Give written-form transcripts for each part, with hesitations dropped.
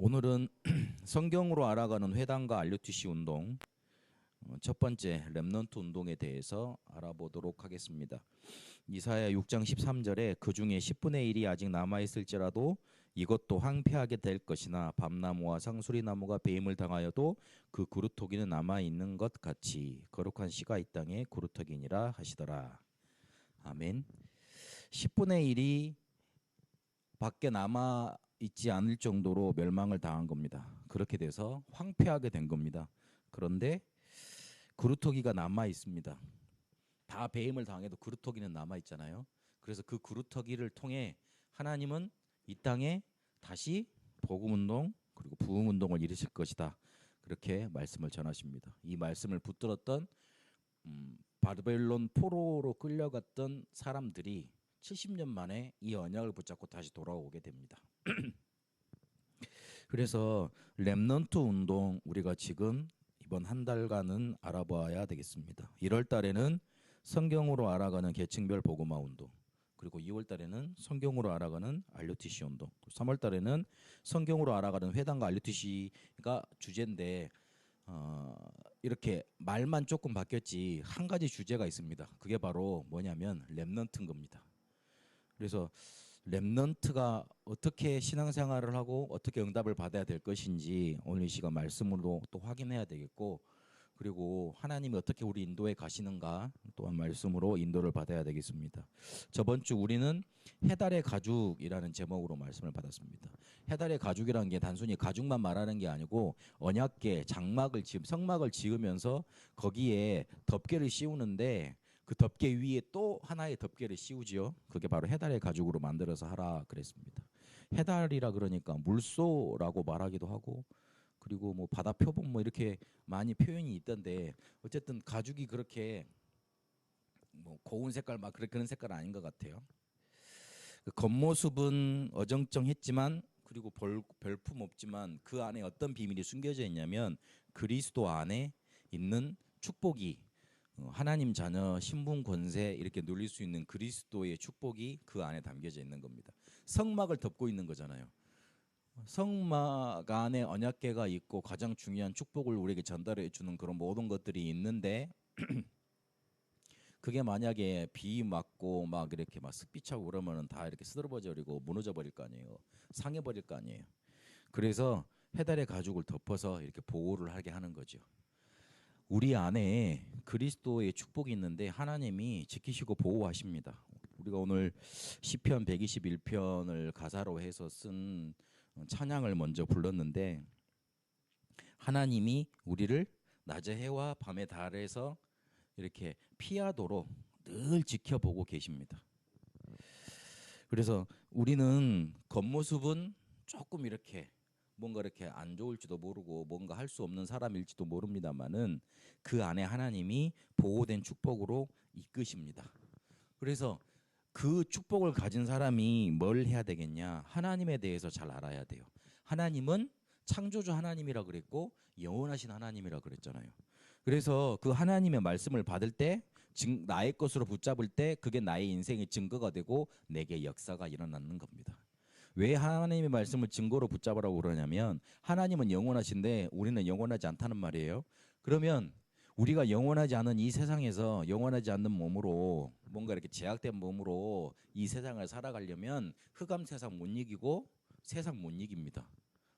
오늘은 성경으로 알아가는 회당과 RUTC 운동 첫 번째 렘넌트 운동에 대해서 알아보도록 하겠습니다. 이사야 6장 13절에 그 중에 10분의 1이 아직 남아있을지라도 이것도 황폐하게 될 것이나 밤나무와 상수리나무가 배임을 당하여도 그 그루터기는 남아있는 것 같이 거룩한 씨가 이 땅에 그루터기니라 하시더라. 아멘. 10분의 1이 밖에 남아 있지 않을 정도로 멸망을 당한 겁니다. 그렇게 돼서 황폐하게 된 겁니다. 그런데 그루터기가 남아 있습니다. 다 배임을 당해도 그루터기는 남아 있잖아요. 그래서 그 그루터기를 통해 하나님은 이 땅에 다시 복음 운동 그리고 부흥 운동을 일으킬 것이다. 그렇게 말씀을 전하십니다. 이 말씀을 붙들었던 바벨론 포로로 끌려갔던 사람들이 70년 만에 이 언약을 붙잡고 다시 돌아오게 됩니다. 그래서 렘넌트 운동 우리가 지금 이번 한 달간은 알아봐야 되겠습니다. 1월 달에는 성경으로 알아가는 계층별 복음화 운동, 그리고 2월 달에는 성경으로 알아가는 RUTC 운동, 3월 달에는 성경으로 알아가는 회당과 RUTC가 주제인데 이렇게 말만 조금 바뀌었지 한 가지 주제가 있습니다. 그게 바로 뭐냐면 렘넌트인 겁니다. 그래서 렘넌트가 어떻게 신앙생활을 하고 어떻게 응답을 받아야 될 것인지 오늘 이 시간 말씀으로 또 확인해야 되겠고, 그리고 하나님이 어떻게 우리 인도에 가시는가 또한 말씀으로 인도를 받아야 되겠습니다. 저번 주 우리는 해달의 가죽이라는 제목으로 말씀을 받았습니다. 해달의 가죽이라는 게 단순히 가죽만 말하는 게 아니고 언약궤, 장막을 성막을 지으면서 거기에 덮개를 씌우는데 그 덮개 위에 또 하나의 덮개를 씌우지요. 그게 바로 해달의 가죽으로 만들어서 하라 그랬습니다. 해달이라 그러니까 물소라고 말하기도 하고, 그리고 뭐 바다 표범 뭐 이렇게 많이 표현이 있던데, 어쨌든 가죽이 그렇게 뭐 고운 색깔 막 그런 색깔 아닌 것 같아요. 그 겉모습은 어정쩡했지만 그리고 별품 없지만 그 안에 어떤 비밀이 숨겨져 있냐면 그리스도 안에 있는 축복이, 하나님 자녀 신분 권세 이렇게 누릴 수 있는 그리스도의 축복이 그 안에 담겨져 있는 겁니다. 성막을 덮고 있는 거잖아요. 성막 안에 언약궤가 있고 가장 중요한 축복을 우리에게 전달해 주는 그런 모든 것들이 있는데, 그게 만약에 비 맞고 막 이렇게 막 습비 차고 그러면은 다 이렇게 쓰러버리고 무너져 버릴 거 아니에요. 상해 버릴 거 아니에요. 그래서 해달의 가죽을 덮어서 이렇게 보호를 하게 하는 거죠. 우리 안에 그리스도의 축복이 있는데 하나님이 지키시고 보호하십니다. 우리가 오늘 시편 121편을 가사로 해서 쓴 찬양을 먼저 불렀는데, 하나님이 우리를 낮의 해와 밤의 달에서 이렇게 피하도록 늘 지켜보고 계십니다. 그래서 우리는 겉모습은 조금 이렇게 뭔가 이렇게 안 좋을지도 모르고 뭔가 할 수 없는 사람일지도 모릅니다만은 그 안에 하나님이 보호된 축복으로 이끄십니다. 그래서 그 축복을 가진 사람이 뭘 해야 되겠냐? 하나님에 대해서 잘 알아야 돼요. 하나님은 창조주 하나님이라 그랬고 영원하신 하나님이라 그랬잖아요. 그래서 그 하나님의 말씀을 받을 때 나의 것으로 붙잡을 때 그게 나의 인생의 증거가 되고 내게 역사가 일어나는 겁니다. 왜 하나님의 말씀을 증거로 붙잡으라고 그러냐면 하나님은 영원하신데 우리는 영원하지 않다는 말이에요. 그러면 우리가 영원하지 않은 이 세상에서 영원하지 않는 몸으로, 뭔가 이렇게 제약된 몸으로 이 세상을 살아가려면 흑암 세상 못 이기고 세상 못 이깁니다.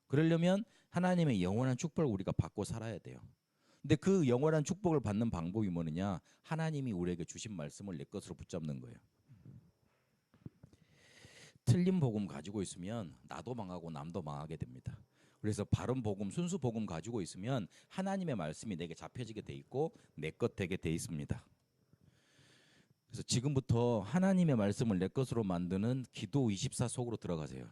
그러려면 하나님의 영원한 축복을 우리가 받고 살아야 돼요. 근데 그 영원한 축복을 받는 방법이 뭐느냐? 하나님이 우리에게 주신 말씀을 내 것으로 붙잡는 거예요. 틀린 복음 가지고 있으면 나도 망하고 남도 망하게 됩니다. 그래서 바른 복음, 순수 복음 가지고 있으면 하나님의 말씀이 내게 잡혀지게 돼 있고 내 것 되게 돼 있습니다. 그래서 지금부터 하나님의 말씀을 내 것으로 만드는 기도 24 속으로 들어가세요.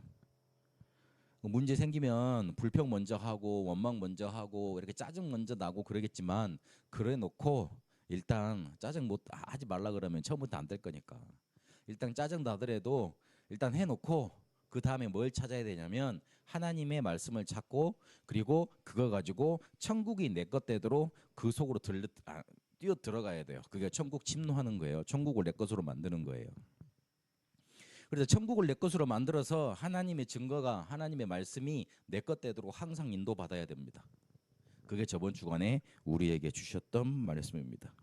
문제 생기면 불평 먼저 하고 원망 먼저 하고 이렇게 짜증 먼저 나고 그러겠지만, 그래 놓고 일단 짜증 못 하지 말라 그러면 처음부터 안 될 거니까 일단 짜증 나더라도 일단 해놓고 그 다음에 뭘 찾아야 되냐면 하나님의 말씀을 찾고, 그리고 그거 가지고 천국이 내 것 되도록 그 속으로 뛰어 들어가야 돼요. 그게 천국 침노하는 거예요. 천국을 내 것으로 만드는 거예요. 그래서 천국을 내 것으로 만들어서 하나님의 증거가 하나님의 말씀이 내 것 되도록 항상 인도받아야 됩니다. 그게 저번 주간에 우리에게 주셨던 말씀입니다.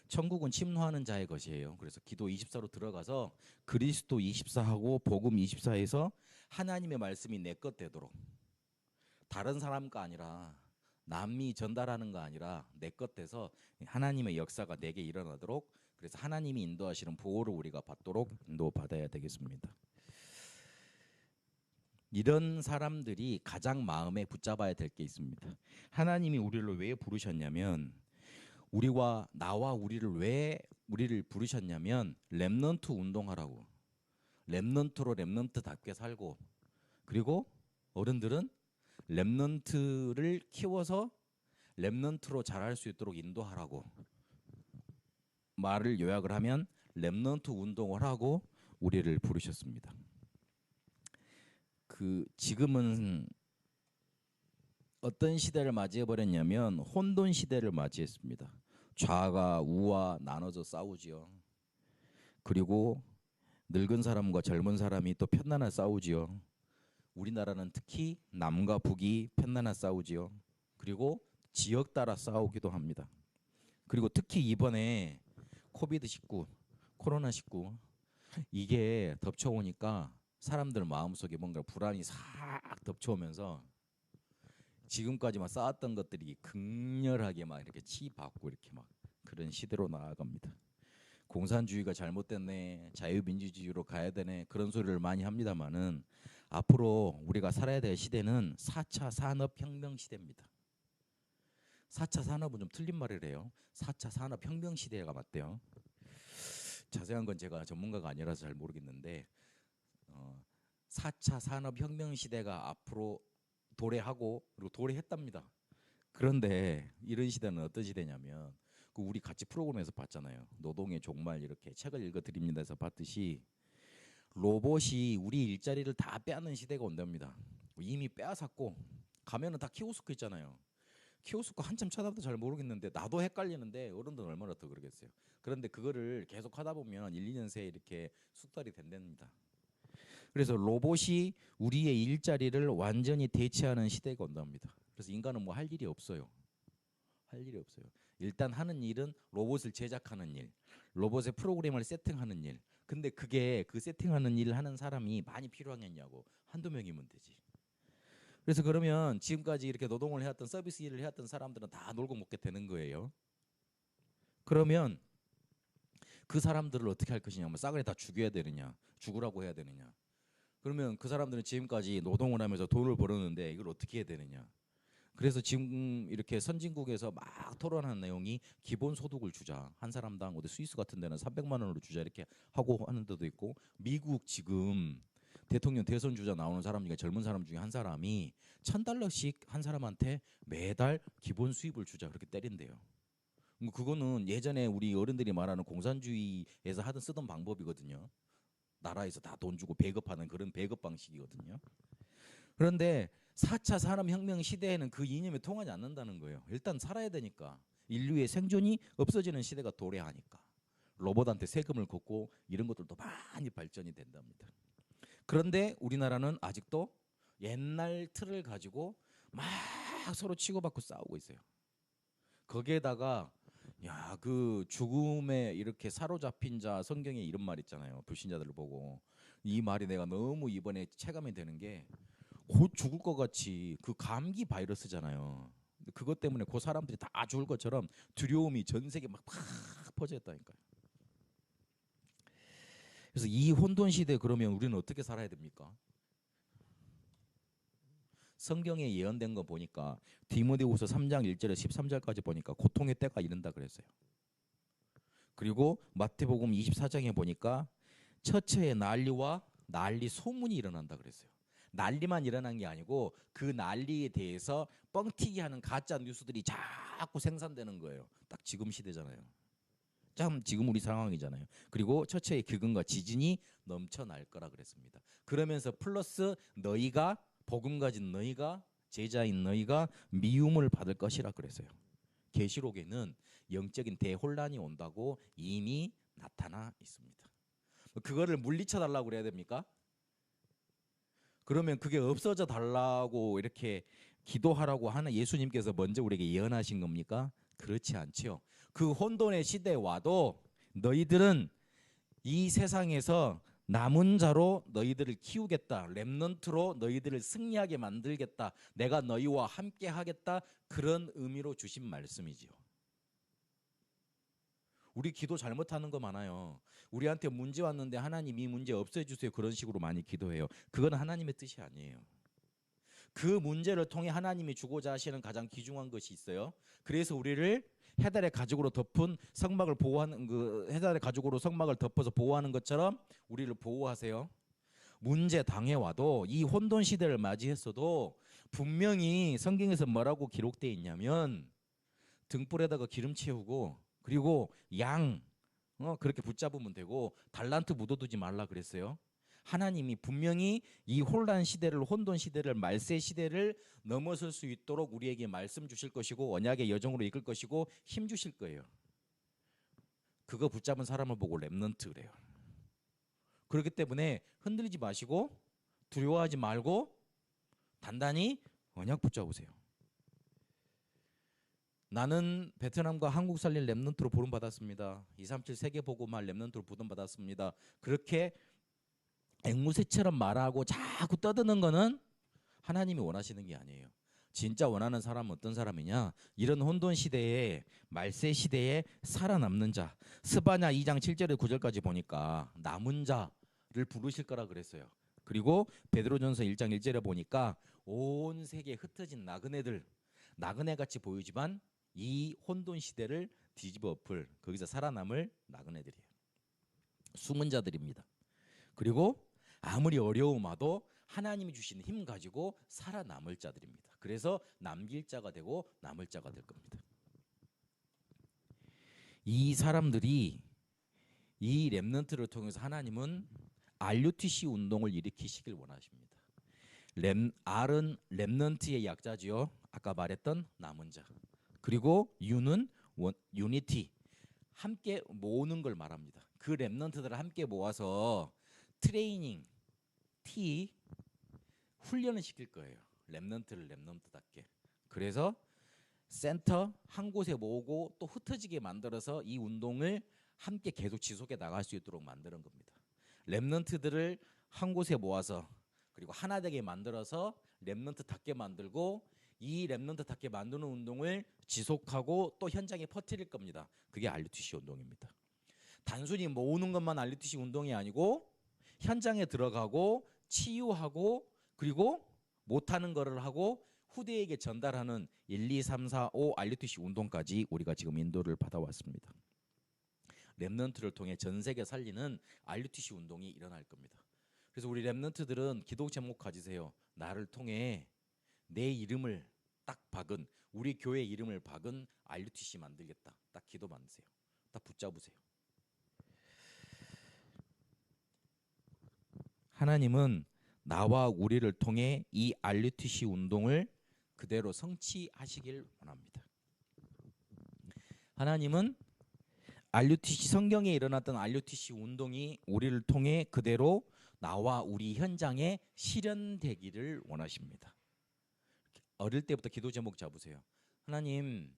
천국은 침노하는 자의 것이에요. 그래서 기도 24로 들어가서 그리스도 24하고 복음 24에서 하나님의 말씀이 내 것 되도록, 다른 사람 거 아니라 남이 전달하는 거 아니라 내 것 돼서 하나님의 역사가 내게 일어나도록, 그래서 하나님이 인도하시는 보호를 우리가 받도록 인도받아야 되겠습니다. 이런 사람들이 가장 마음에 붙잡아야 될 게 있습니다. 하나님이 우리를 왜 부르셨냐면, 나와 우리를 부르셨냐면 렘넌트 운동하라고. 렘넌트로 렘넌트답게 살고, 그리고 어른들은 렘넌트를 키워서 렘넌트로 자랄 수 있도록 인도하라고. 말을 요약을 하면 렘넌트 운동을 하고 우리를 부르셨습니다. 지금은 어떤 시대를 맞이해 버렸냐면 혼돈 시대를 맞이했습니다. 좌가 우와 나눠져 싸우지요. 그리고 늙은 사람과 젊은 사람이 또 편나나 싸우지요. 우리나라는 특히 남과 북이 편나나 싸우지요. 그리고 지역 따라 싸우기도 합니다. 그리고 특히 이번에 코비드19, 코로나19 이게 덮쳐오니까 사람들 마음속에 뭔가 불안이 싹 덮쳐오면서 지금까지만 쌓았던 것들이 극렬하게 막 이렇게 치받고 이렇게 막 그런 시대로 나아갑니다. 공산주의가 잘못됐네, 자유민주주의로 가야 되네, 그런 소리를 많이 합니다만은 앞으로 우리가 살아야 될 시대는 4차 산업혁명 시대입니다. 4차 산업은 좀 틀린 말을 해요. 4차 산업혁명 시대가 맞대요. 자세한 건 제가 전문가가 아니라서 잘 모르겠는데 4차 산업혁명 시대가 앞으로 도래하고, 그리고 도래했답니다. 그런데 이런 시대는 어떤 시대냐면 우리 같이 프로그램에서 봤잖아요. 노동의 종말 이렇게 책을 읽어드립니다 해서 봤듯이 로봇이 우리 일자리를 다 빼앗는 시대가 온답니다. 이미 빼앗았고 가면은 다 키오스크 있잖아요. 키오스크 한참 찾아도 잘 모르겠는데 나도 헷갈리는데 어른들은 얼마나 더 그러겠어요. 그런데 그거를 계속 하다 보면 1, 2년 새에 이렇게 숙달이 된답니다. 그래서 로봇이 우리의 일자리를 완전히 대체하는 시대가 온답니다. 그래서 인간은 뭐 할 일이 없어요. 할 일이 없어요. 일단 하는 일은 로봇을 제작하는 일, 로봇의 프로그램을 세팅하는 일. 근데 그게 그 세팅하는 일을 하는 사람이 많이 필요하겠냐고. 한두 명이면 되지. 그래서 그러면 지금까지 이렇게 노동을 해왔던, 서비스 일을 해왔던 사람들은 다 놀고 먹게 되는 거예요. 그러면 그 사람들을 어떻게 할 것이냐, 뭐 싸그리 다 죽여야 되느냐, 죽으라고 해야 되느냐. 그러면 그 사람들은 지금까지 노동을 하면서 돈을 벌었는데 이걸 어떻게 해야 되느냐. 그래서 지금 이렇게 선진국에서 막 토론하는 내용이 기본소득을 주자. 한 사람당 어디 스위스 같은 데는 300만 원으로 주자 이렇게 하고 하는 데도 있고, 미국 지금 대통령 대선 주자 나오는 사람 중에 젊은 사람 중에 한 사람이 $1,000씩 한 사람한테 매달 기본 수입을 주자 그렇게 때린대요. 그거는 예전에 우리 어른들이 말하는 공산주의에서 하던 쓰던 방법이거든요. 나라에서 다 돈 주고 배급하는 그런 배급 방식이거든요. 그런데 4차 산업혁명 시대에는 그 이념이 통하지 않는다는 거예요. 일단 살아야 되니까. 인류의 생존이 없어지는 시대가 도래하니까. 로봇한테 세금을 걷고 이런 것들도 많이 발전이 된답니다. 그런데 우리나라는 아직도 옛날 틀을 가지고 막 서로 치고받고 싸우고 있어요. 거기에다가 그 죽음에 이렇게 사로잡힌 자, 성경에 이런 말 있잖아요. 불신자들을 보고. 이 말이 내가 너무 이번에 체감이 되는 게, 곧 죽을 것 같이 그 감기 바이러스잖아요. 그것 때문에 그 사람들이 다 죽을 것처럼 두려움이 전 세계 막 퍼져 있다니까요. 그래서 이 혼돈 시대에 그러면 우리는 어떻게 살아야 됩니까? 성경에 예언된 거 보니까 디모데후서 3장 1절에 13절까지 보니까 고통의 때가 이른다 그랬어요. 그리고 마태복음 24장에 보니까 처처의 난리와 난리 소문이 일어난다 그랬어요. 난리만 일어난 게 아니고 그 난리에 대해서 뻥튀기 하는 가짜 뉴스들이 자꾸 생산되는 거예요. 딱 지금 시대잖아요. 참 지금 우리 상황이잖아요. 그리고 처처의 기근과 지진이 넘쳐날 거라 그랬습니다. 그러면서 플러스 너희가 복음 가진 너희가, 제자인 너희가 미움을 받을 것이라 그랬어요. 계시록에는 영적인 대혼란이 온다고 이미 나타나 있습니다. 그거를 물리쳐 달라고 그래야 됩니까? 그러면 그게 없어져 달라고 이렇게 기도하라고 하는 예수님께서 먼저 우리에게 예언하신 겁니까? 그렇지 않지요. 그 혼돈의 시대에 와도 너희들은 이 세상에서 남은 자로 너희들을 키우겠다. 렘넌트로 너희들을 승리하게 만들겠다. 내가 너희와 함께 하겠다. 그런 의미로 주신 말씀이지요. 우리 기도 잘못하는 거 많아요. 우리한테 문제 왔는데 하나님 이 문제 없애주세요. 그런 식으로 많이 기도해요. 그건 하나님의 뜻이 아니에요. 그 문제를 통해 하나님이 주고자 하시는 가장 귀중한 것이 있어요. 그래서 우리를 해달의 가죽으로 덮은 성막을 보호하는 그 해달의 가죽으로 성막을 덮어서 보호하는 것처럼 우리를 보호하세요. 문제 당해 와도 이 혼돈 시대를 맞이했어도 분명히 성경에서 뭐라고 기록되어 있냐면 등불에다가 기름 채우고 그리고 양 그렇게 붙잡으면 되고 달란트 묻어두지 말라 그랬어요. 하나님이 분명히 이 혼란 시대를 혼돈 시대를 말세 시대를 넘어설 수 있도록 우리에게 말씀 주실 것이고 언약의 여정으로 이끌 것이고 힘 주실 거예요. 그거 붙잡은 사람을 보고 렘넌트래요. 그렇기 때문에 흔들리지 마시고 두려워하지 말고 단단히 언약 붙잡으세요. 나는 베트남과 한국 살릴 렘넌트로 부름받았습니다. 237 세계복음화 렘넌트로 부름받았습니다. 그렇게 앵무새처럼 말하고 자꾸 떠드는 거는 하나님이 원하시는 게 아니에요. 진짜 원하는 사람은 어떤 사람이냐? 이런 혼돈 시대에 말세 시대에 살아남는 자. 스바냐 2장 7절에 9절까지 보니까 남은 자를 부르실 거라 그랬어요. 그리고 베드로전서 1장 1절에 보니까 온 세계에 흩어진 나그네들, 나그네같이 보이지만 이 혼돈 시대를 뒤집어 엎을 거기서 살아남을 나그네들이에요. 숨은 자들입니다. 그리고 아무리 어려움 와도 하나님이 주시는 힘 가지고 살아남을 자들입니다. 그래서 남길 자가 되고 남을 자가 될 겁니다. 이 사람들이 이 렘넌트를 통해서 하나님은 RUTC 운동을 일으키시길 원하십니다. R은 렘넌트의 약자지요. 아까 말했던 남은 자. 그리고 U는 유니티, 함께 모으는 걸 말합니다. 그 렘넌트들을 함께 모아서 트레이닝, 훈련을 시킬 거예요. 렘넌트를 렘넌트답게. 그래서 센터 한 곳에 모으고 또 흩어지게 만들어서 이 운동을 함께 계속 지속해 나갈 수 있도록 만드는 겁니다. 렘넌트들을 한 곳에 모아서 그리고 하나 되게 만들어서 렘넌트답게 만들고 이 렘넌트답게 만드는 운동을 지속하고 또 현장에 퍼뜨릴 겁니다. 그게 RUTC 운동입니다. 단순히 모으는 것만 RUTC 운동이 아니고 현장에 들어가고 치유하고 그리고 못하는 거를 하고 후대에게 전달하는 1, 2, 3, 4, 5 RUTC 운동까지 우리가 지금 인도를 받아왔습니다. 렘넌트를 통해 전 세계 살리는 RUTC 운동이 일어날 겁니다. 그래서 우리 렘넌트들은 기도 제목 가지세요. 나를 통해 내 이름을 딱 박은 우리 교회 이름을 박은 RUTC 만들겠다. 딱 기도 만드세요. 딱 붙잡으세요. 하나님은 나와 우리를 통해 이 RUTC 운동을 그대로 성취하시길 원합니다. 하나님은 RUTC 성경에 일어났던 RUTC 운동이 우리를 통해 그대로 나와 우리 현장에 실현되기를 원하십니다. 어릴 때부터 기도 제목 잡으세요. 하나님,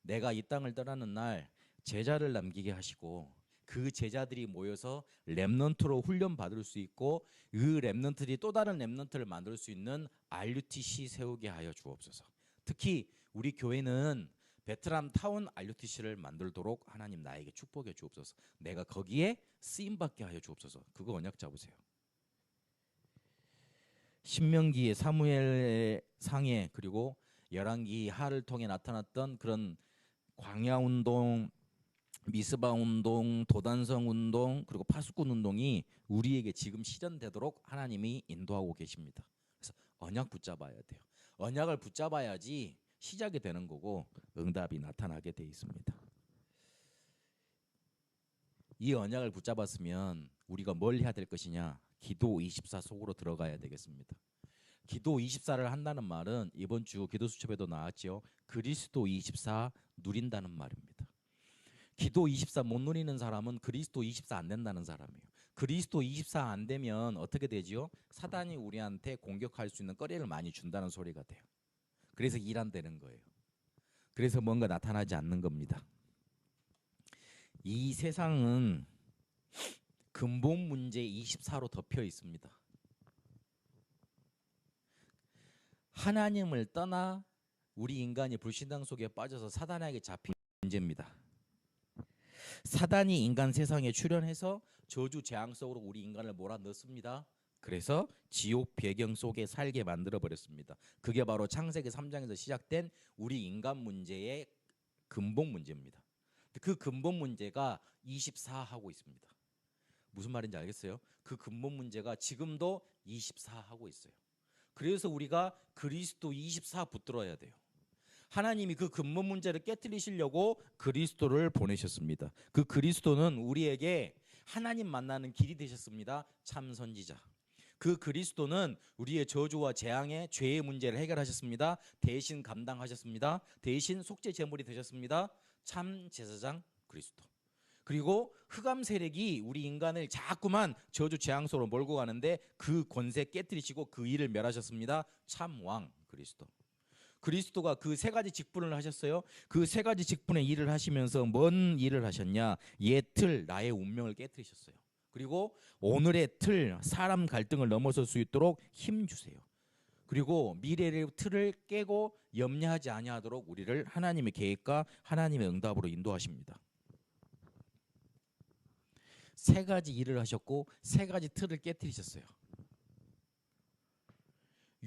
내가 이 땅을 떠나는 날 제자를 남기게 하시고 그 제자들이 모여서 렘넌트로 훈련 받을 수 있고 그 렘넌트들이 또 다른 렘넌트를 만들 수 있는 RUTC 세우게 하여 주옵소서. 특히 우리 교회는 베트남 타운 RUTC를 만들도록 하나님 나에게 축복해 주옵소서. 내가 거기에 쓰임 받게 하여 주옵소서. 그거 언약 잡으세요. 신명기의 사무엘 상에 그리고 열왕기 하를 통해 나타났던 그런 광야 운동, 미스바 운동, 도단성 운동, 그리고 파수꾼 운동이 우리에게 지금 실현되도록 하나님이 인도하고 계십니다. 그래서 언약 붙잡아야 돼요. 언약을 붙잡아야지 시작이 되는 거고 응답이 나타나게 돼 있습니다. 이 언약을 붙잡았으면 우리가 뭘 해야 될 것이냐? 기도 24 속으로 들어가야 되겠습니다. 기도 24를 한다는 말은 이번 주 기도 수첩에도 나왔죠. 그리스도 24 누린다는 말입니다. 기도 24 못 누리는 사람은 그리스도 24 안 된다는 사람이에요. 그리스도 24 안 되면 어떻게 되지요? 사단이 우리한테 공격할 수 있는 거리를 많이 준다는 소리가 돼요. 그래서 일 안 되는 거예요. 그래서 뭔가 나타나지 않는 겁니다. 이 세상은 근본 문제 24로 덮여 있습니다. 하나님을 떠나 우리 인간이 불신앙 속에 빠져서 사단에게 잡힌 문제입니다. 사단이 인간 세상에 출현해서 저주 재앙 속으로 우리 인간을 몰아넣습니다. 그래서 지옥 배경 속에 살게 만들어 버렸습니다. 그게 바로 창세기 3장에서 시작된 우리 인간 문제의 근본 문제입니다. 그 근본 문제가 24하고 있습니다. 무슨 말인지 알겠어요? 그 근본 문제가 지금도 24하고 있어요. 그래서 우리가 그리스도 24 붙들어야 돼요. 하나님이 그 근본 문제를 깨뜨리시려고 그리스도를 보내셨습니다. 그 그리스도는 우리에게 하나님 만나는 길이 되셨습니다. 참 선지자. 그 그리스도는 우리의 저주와 재앙의 죄의 문제를 해결하셨습니다. 대신 감당하셨습니다. 대신 속죄 제물이 되셨습니다. 참 제사장 그리스도. 그리고 흑암 세력이 우리 인간을 자꾸만 저주 재앙 속으로 몰고 가는데 그 권세 깨뜨리시고 그 일을 멸하셨습니다. 참 왕 그리스도. 그리스도가 그 세 가지 직분을 하셨어요. 그 세 가지 직분의 일을 하시면서 뭔 일을 하셨냐? 옛 틀 나의 운명을 깨뜨리셨어요. 그리고 오늘의 틀 사람 갈등을 넘어설 수 있도록 힘 주세요. 그리고 미래의 틀을 깨고 염려하지 아니하도록 우리를 하나님의 계획과 하나님의 응답으로 인도하십니다. 세 가지 일을 하셨고 세 가지 틀을 깨뜨리셨어요.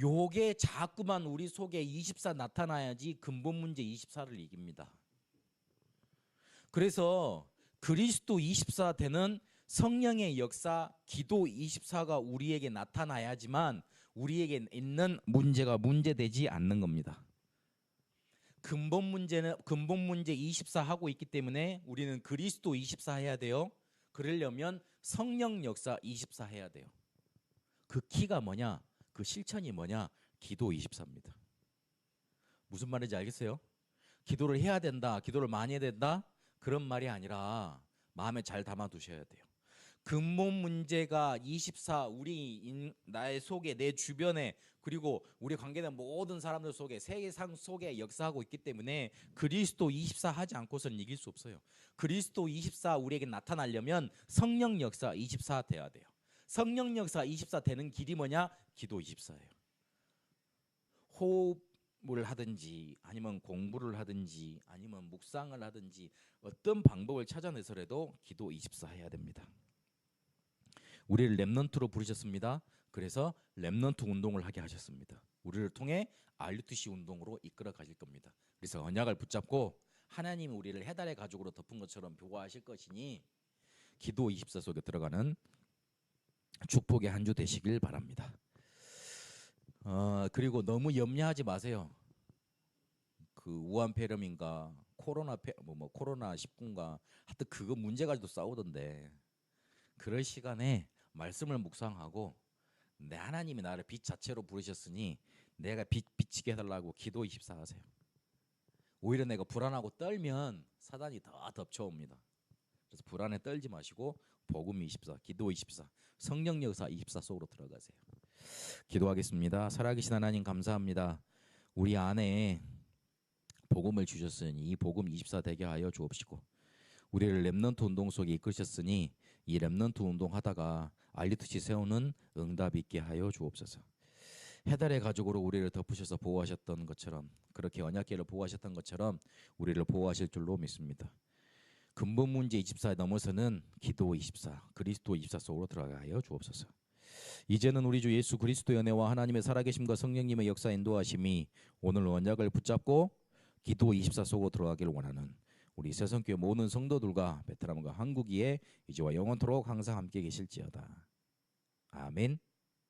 요게 자꾸만 우리 속에 24 나타나야지 근본 문제 24를 이깁니다. 그래서 그리스도 24 되는 성령의 역사, 기도 24가 우리에게 나타나야지만 우리에게 있는 문제가 문제되지 않는 겁니다. 근본 문제 24 하고 있기 때문에 우리는 그리스도 24 해야 돼요. 그러려면 성령 역사 24 해야 돼요. 그 키가 뭐냐? 그 실천이 뭐냐? 기도 24입니다. 무슨 말인지 알겠어요? 기도를 해야 된다, 기도를 많이 해야 된다, 그런 말이 아니라 마음에 잘 담아두셔야 돼요. 근본 문제가 24 나의 속에 내 주변에 그리고 우리 관계된 모든 사람들 속에 세상 속에 역사하고 있기 때문에 그리스도 24 하지 않고서는 이길 수 없어요. 그리스도 24 우리에게 나타나려면 성령 역사 24 돼야 돼요. 성령 역사 24 되는 길이 뭐냐? 기도 24예요. 호흡을 하든지 아니면 공부를 하든지 아니면 묵상을 하든지 어떤 방법을 찾아내서라도 기도 24 해야 됩니다. 우리를 렘넌트로 부르셨습니다. 그래서 렘넌트 운동을 하게 하셨습니다. 우리를 통해 RUTC 운동으로 이끌어 가실 겁니다. 그래서 언약을 붙잡고 하나님이 우리를 해달의 가족으로 덮은 것처럼 보호하실 것이니 기도 24 속에 들어가는 축복의 한 주 되시길 바랍니다. 그리고 너무 염려하지 마세요. 그 우한 폐렴인가 코로나 19인가 하여튼 그거 문제 가지고 싸우던데 그럴 시간에 말씀을 묵상하고 내 하나님이 나를 빛 자체로 부르셨으니 내가 비치게 해달라고 기도 24 하세요. 오히려 내가 불안하고 떨면 사단이 더 덮쳐옵니다. 그래서 불안에 떨지 마시고 복음 24, 기도 24, 성령 역사 24 속으로 들어가세요. 기도하겠습니다. 살아계신 하나님 감사합니다. 우리 안에 복음을 주셨으니 이 복음 24 되게 하여 주옵시고 우리를 렘넌트 운동 속에 이끄셨으니 이 렘넌트 운동 하다가 RUTC 세우는 응답 있게 하여 주옵소서. 해달의 가족으로 우리를 덮으셔서 보호하셨던 것처럼 그렇게 언약궤를 보호하셨던 것처럼 우리를 보호하실 줄로 믿습니다. 근본 문제 24에 넘어서는 기도 24, 그리스도 24 속으로 들어가 하여 주옵소서. 이제는 우리 주 예수 그리스도의 은혜와 하나님의 살아계심과 성령님의 역사 인도하심이 오늘 언약을 붙잡고 기도 24 속으로 들어가기를 원하는 우리 새성교회 모든 성도들과 베트남과 한국 위에 이제와 영원토록 항상 함께 계실지어다. 아멘.